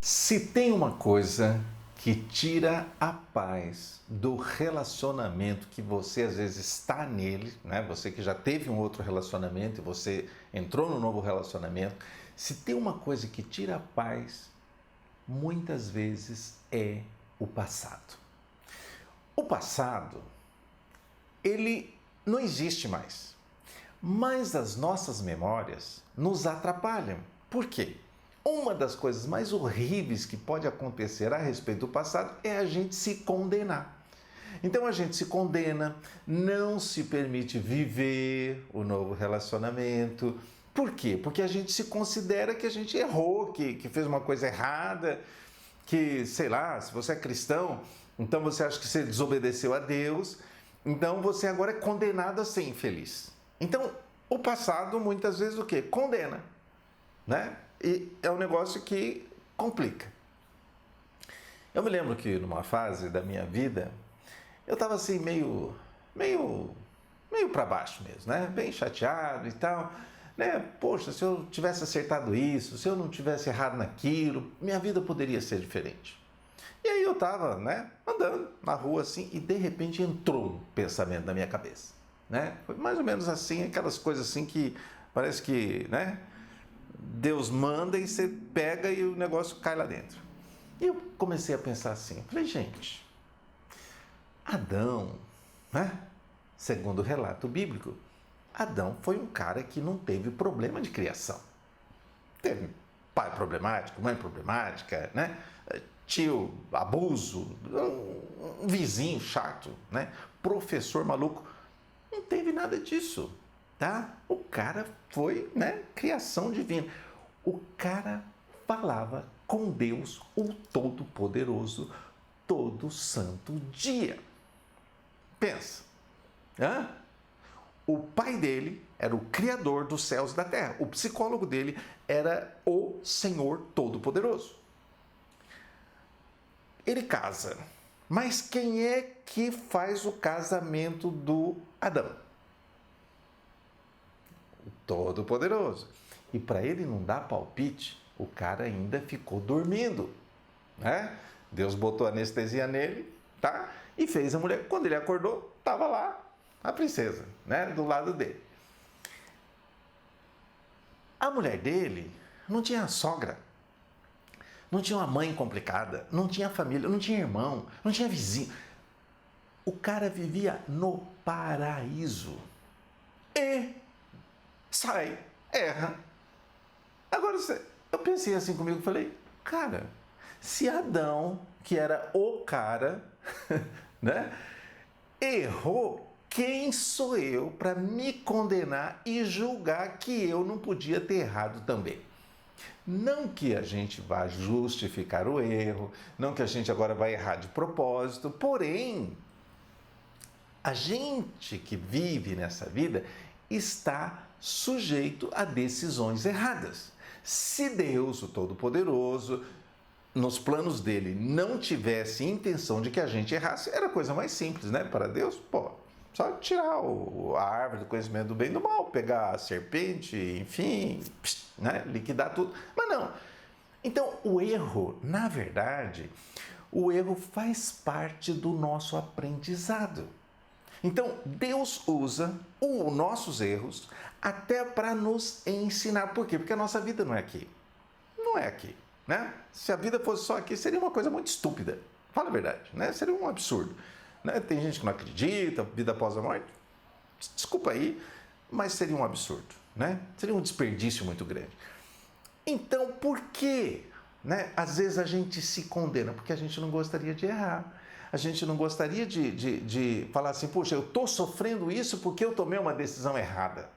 Se tem uma coisa que tira a paz do relacionamento que você às vezes está nele, né? Você que já teve um outro relacionamento e você entrou no novo relacionamento, se tem uma coisa que tira a paz, muitas vezes é o passado. O passado, ele não existe mais, mas as nossas memórias nos atrapalham. Por quê? Uma das coisas mais horríveis que pode acontecer a respeito do passado é a gente se condenar. Então a gente se condena, não se permite viver o novo relacionamento. Por quê? Porque a gente se considera que a gente errou, que fez uma coisa errada, que, sei lá, se você é cristão, então você acha que você desobedeceu a Deus, então você agora é condenado a ser infeliz. Então, o passado muitas vezes o quê? Condena, né? E é um negócio que complica. Eu me lembro que numa fase da minha vida, eu estava assim meio para baixo mesmo, né? Bem chateado e tal, né? Poxa, se eu tivesse acertado isso, se eu não tivesse errado naquilo, minha vida poderia ser diferente. E aí eu estava, né, andando na rua assim e de repente entrou um pensamento na minha cabeça, né? Foi mais ou menos assim, aquelas coisas assim que parece que, né, Deus manda e você pega e o negócio cai lá dentro. E eu comecei a pensar assim, falei, gente, Adão, né? Segundo o relato bíblico, Adão foi um cara que não teve problema de criação. Teve pai problemático, mãe problemática, né? Tio abuso, um vizinho chato, né? Professor maluco. Não teve nada disso, tá? O cara foi, né, criação divina. O cara falava com Deus, o Todo-Poderoso, todo santo dia. Pensa, hã? O pai dele era o Criador dos céus e da terra. O psicólogo dele era o Senhor Todo-Poderoso. Ele casa. Mas quem é que faz o casamento do Adão? O Todo-Poderoso. E para ele não dar palpite, o cara ainda ficou dormindo, né? Deus botou anestesia nele, tá? E fez a mulher. Quando ele acordou, estava lá a princesa, né? Do lado dele. A mulher dele não tinha sogra, não tinha uma mãe complicada, não tinha família, não tinha irmão, não tinha vizinho. O cara vivia no paraíso. E sai, erra. Agora, eu pensei assim comigo, falei, cara, se Adão, que era o cara, né, errou, quem sou eu para me condenar e julgar que eu não podia ter errado também? Não que a gente vá justificar o erro, não que a gente agora vai errar de propósito, porém, a gente que vive nessa vida está sujeito a decisões erradas. Se Deus, o Todo-Poderoso, nos planos dele não tivesse intenção de que a gente errasse, era a coisa mais simples, né? Para Deus, pô, só tirar a árvore do conhecimento do bem e do mal, pegar a serpente, enfim, né? Liquidar tudo. Mas não. Então, o erro, na verdade, o erro faz parte do nosso aprendizado. Então, Deus usa os nossos erros até para nos ensinar. Por quê? Porque a nossa vida não é aqui. Não é aqui, né? Se a vida fosse só aqui, seria uma coisa muito estúpida. Fala a verdade, né? Seria um absurdo. Né? Tem gente que não acredita, vida após a morte. Desculpa aí, mas seria um absurdo, né? Seria um desperdício muito grande. Então, por quê? Né? Às vezes a gente se condena porque a gente não gostaria de errar. A gente não gostaria de falar assim, poxa, eu estou sofrendo isso porque eu tomei uma decisão errada.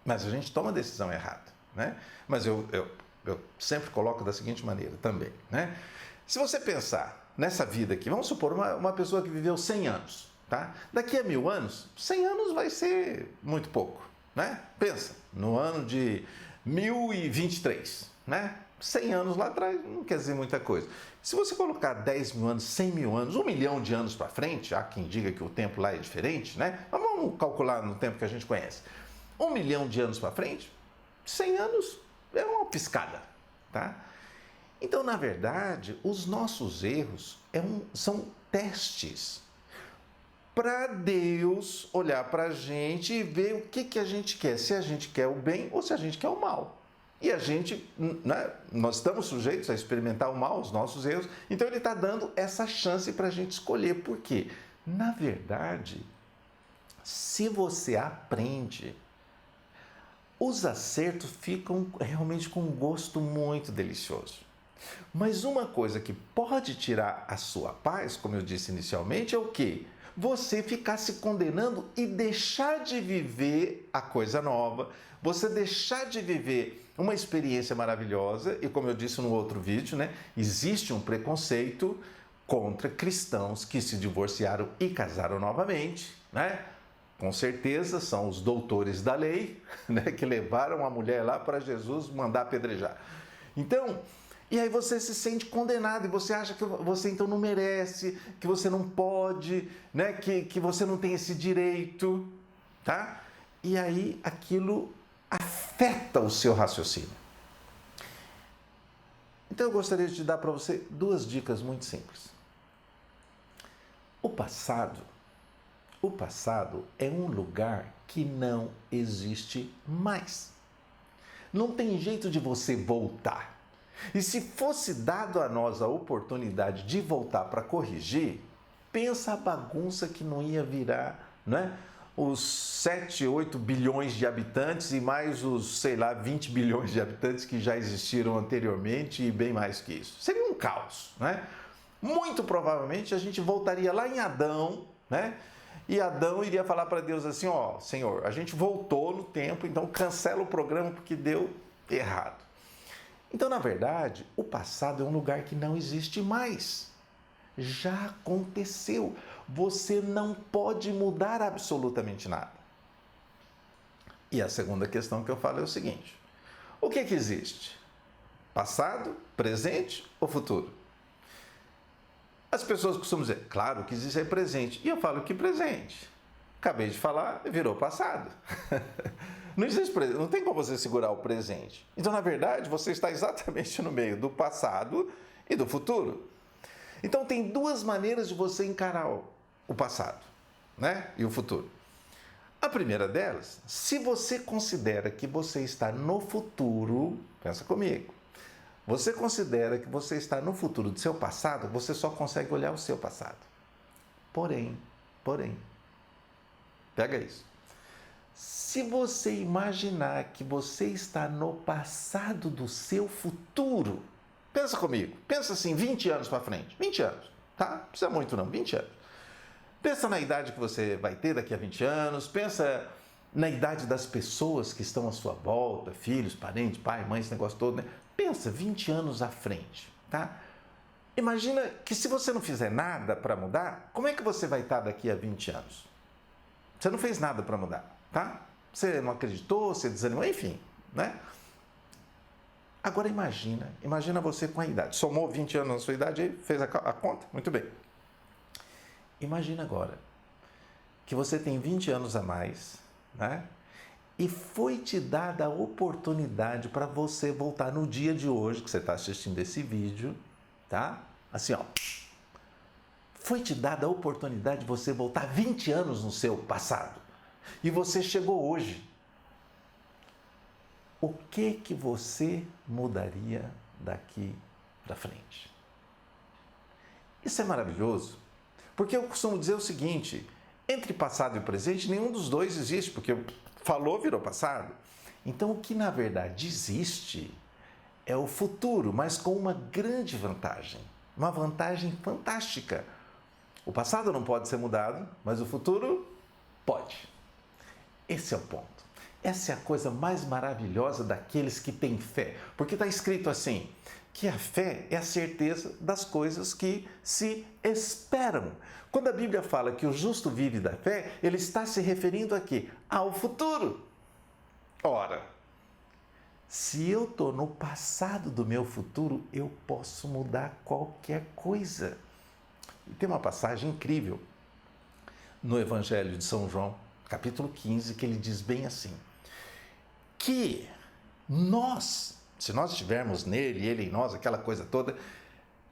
Mas a gente toma a decisão errada, né? Mas eu sempre coloco da seguinte maneira também, né? Se você pensar nessa vida aqui, vamos supor uma pessoa que viveu 100 anos, tá? Daqui a 1000 anos, 100 anos vai ser muito pouco, né? Pensa, no ano de 1023, né? 100 anos lá atrás não quer dizer muita coisa. Se você colocar 10 mil anos, 100 mil anos, 1 milhão de anos para frente, há quem diga que o tempo lá é diferente, né? Mas vamos calcular no tempo que a gente conhece. 1 milhão de anos para frente, 100 anos é uma piscada, tá? Então, na verdade, os nossos erros são testes para Deus olhar para a gente e ver o que a gente quer, se a gente quer o bem ou se a gente quer o mal. E a gente, né, nós estamos sujeitos a experimentar o mal, os nossos erros, então ele está dando essa chance para a gente escolher. Por quê? Na verdade, se você aprende, os acertos ficam realmente com um gosto muito delicioso. Mas uma coisa que pode tirar a sua paz, como eu disse inicialmente, é o quê? Você ficar se condenando e deixar de viver a coisa nova, você deixar de viver uma experiência maravilhosa, e como eu disse no outro vídeo, né, existe um preconceito contra cristãos que se divorciaram e casaram novamente, né? Com certeza são os doutores da lei, né, que levaram a mulher lá para Jesus mandar apedrejar. Então, e aí você se sente condenado e você acha que você então não merece, que você não pode, né, que você não tem esse direito, tá? E aí aquilo afeta o seu raciocínio. Então eu gostaria de dar para você duas dicas muito simples. O passado é um lugar que não existe mais. Não tem jeito de você voltar. E se fosse dado a nós a oportunidade de voltar para corrigir, pensa a bagunça que não ia virar, né? Os 7, 8 bilhões de habitantes e mais os, 20 bilhões de habitantes que já existiram anteriormente e bem mais que isso. Seria um caos, né? Muito provavelmente a gente voltaria lá em Adão, né? E Adão iria falar para Deus assim, ó, Senhor, a gente voltou no tempo, então cancela o programa porque deu errado. Então, na verdade, o passado é um lugar que não existe mais. Já aconteceu. Você não pode mudar absolutamente nada. E a segunda questão que eu falo é o seguinte: o que existe? Passado, presente ou futuro? As pessoas costumam dizer, claro, o que existe é presente. E eu falo que presente. Acabei de falar, virou passado. Não existe presente, não tem como você segurar o presente. Então, na verdade, você está exatamente no meio do passado e do futuro. Então, tem duas maneiras de você encarar o passado, né? E o futuro. A primeira delas, se você considera que você está no futuro, pensa comigo, você considera que você está no futuro do seu passado, você só consegue olhar o seu passado. Porém, pega isso. Se você imaginar que você está no passado do seu futuro, pensa comigo, pensa assim, 20 anos para frente, 20 anos, tá? Não precisa muito não, 20 anos. Pensa na idade que você vai ter daqui a 20 anos, pensa na idade das pessoas que estão à sua volta, filhos, parentes, pai, mãe, esse negócio todo, né? Pensa 20 anos à frente, tá? Imagina que se você não fizer nada para mudar, como é que você vai estar daqui a 20 anos? Você não fez nada para mudar, tá? Você não acreditou, você desanimou, enfim, né? Agora imagina você com a idade. Somou 20 anos na sua idade e fez a conta? Muito bem. Imagina agora que você tem 20 anos a mais, né? E foi te dada a oportunidade para você voltar no dia de hoje, que você está assistindo esse vídeo, tá? Assim, ó. Foi te dada a oportunidade de você voltar 20 anos no seu passado. E você chegou hoje. O que você mudaria daqui para frente? Isso é maravilhoso, porque eu costumo dizer o seguinte, entre passado e presente, nenhum dos dois existe, porque falou, virou passado. Então, o que na verdade existe é o futuro, mas com uma grande vantagem, uma vantagem fantástica. O passado não pode ser mudado, mas o futuro pode. Esse é o ponto. Essa é a coisa mais maravilhosa daqueles que têm fé, porque está escrito assim, que a fé é a certeza das coisas que se esperam. Quando a Bíblia fala que o justo vive da fé, ele está se referindo aqui ao futuro. Ora, se eu estou no passado do meu futuro, eu posso mudar qualquer coisa. E tem uma passagem incrível no Evangelho de São João, capítulo 15, que ele diz bem assim, que nós se nós estivermos nele, ele em nós, aquela coisa toda,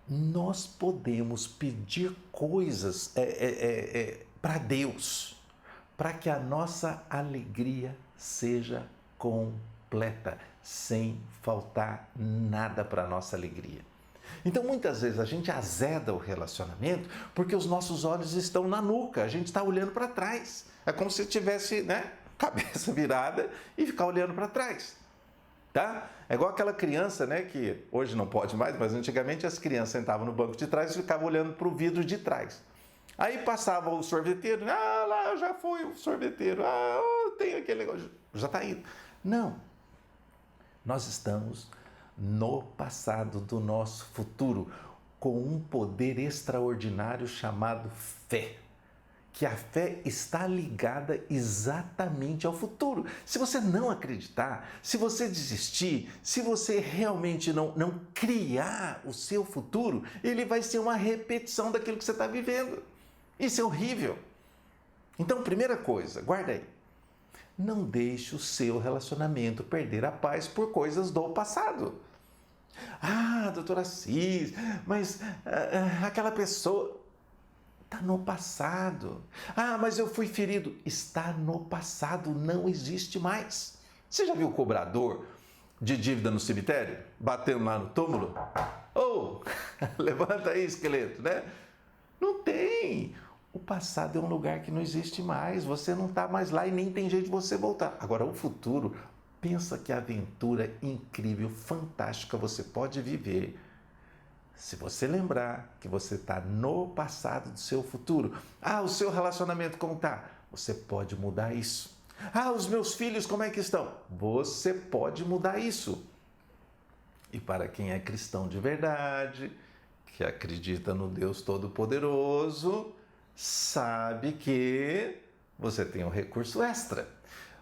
nós podemos pedir coisas para Deus, para que a nossa alegria seja completa, sem faltar nada para a nossa alegria. Então, muitas vezes a gente azeda o relacionamento porque os nossos olhos estão na nuca, a gente está olhando para trás. É como se tivesse, cabeça virada e ficar olhando para trás. Tá? É igual aquela criança, que hoje não pode mais, mas antigamente as crianças sentavam no banco de trás e ficavam olhando para o vidro de trás. Aí passava o sorveteiro, lá já foi o sorveteiro, tem aquele negócio, já está indo. Não, nós estamos no passado do nosso futuro, com um poder extraordinário chamado fé. Que a fé está ligada exatamente ao futuro. Se você não acreditar, se você desistir, se você realmente não criar o seu futuro, ele vai ser uma repetição daquilo que você está vivendo. Isso é horrível. Então, primeira coisa, guarda aí. Não deixe o seu relacionamento perder a paz por coisas do passado. Doutora Assis, mas aquela pessoa... Está no passado. Mas eu fui ferido. Está no passado, não existe mais. Você já viu o cobrador de dívida no cemitério? Batendo lá no túmulo? Levanta aí, esqueleto, Não tem. O passado é um lugar que não existe mais. Você não está mais lá e nem tem jeito de você voltar. Agora, o futuro, pensa que aventura incrível, fantástica você pode viver. Se você lembrar que você está no passado do seu futuro, o seu relacionamento como está? Você pode mudar isso. Os meus filhos como é que estão? Você pode mudar isso. E para quem é cristão de verdade, que acredita no Deus Todo-Poderoso, sabe que você tem um recurso extra.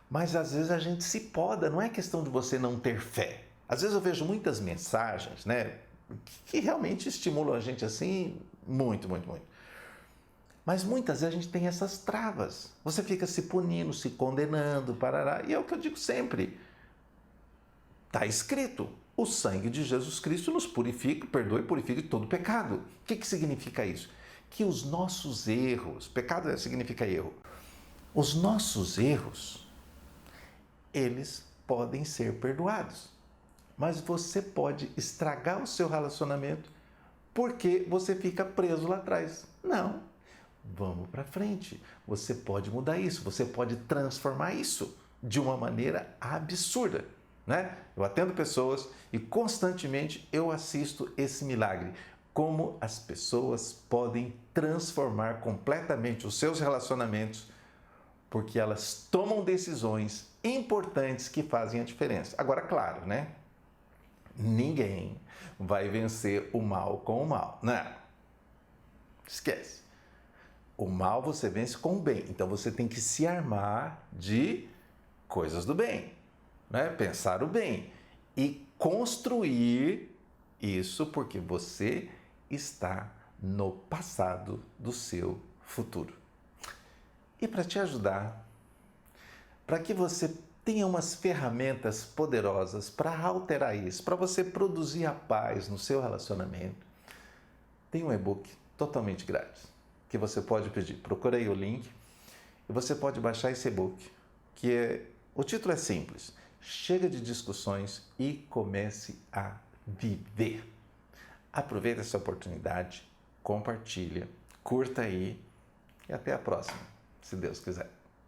Mas às vezes a gente se poda, não é questão de você não ter fé. Às vezes eu vejo muitas mensagens, que realmente estimulam a gente assim, muito, muito, muito. Mas muitas vezes a gente tem essas travas. Você fica se punindo, se condenando, parará. E é o que eu digo sempre. Está escrito, o sangue de Jesus Cristo nos purifica, perdoa e purifica de todo pecado. O que significa isso? Que os nossos erros, pecado significa erro, os nossos erros, eles podem ser perdoados. Mas você pode estragar o seu relacionamento porque você fica preso lá atrás. Não, vamos para frente. Você pode mudar isso, você pode transformar isso de uma maneira absurda. Eu atendo pessoas e constantemente eu assisto esse milagre. Como as pessoas podem transformar completamente os seus relacionamentos porque elas tomam decisões importantes que fazem a diferença. Agora, claro, ninguém vai vencer o mal com o mal. Não. Esquece. O mal você vence com o bem. Então você tem que se armar de coisas do bem. Pensar o bem. E construir isso porque você está no passado do seu futuro. E para te ajudar, para que você tenha umas ferramentas poderosas para alterar isso, para você produzir a paz no seu relacionamento, tem um e-book totalmente grátis que você pode pedir. Procura aí o link e você pode baixar esse e-book, o título é simples: Chega de discussões e comece a viver. Aproveita essa oportunidade, compartilha, curta aí e até a próxima, se Deus quiser.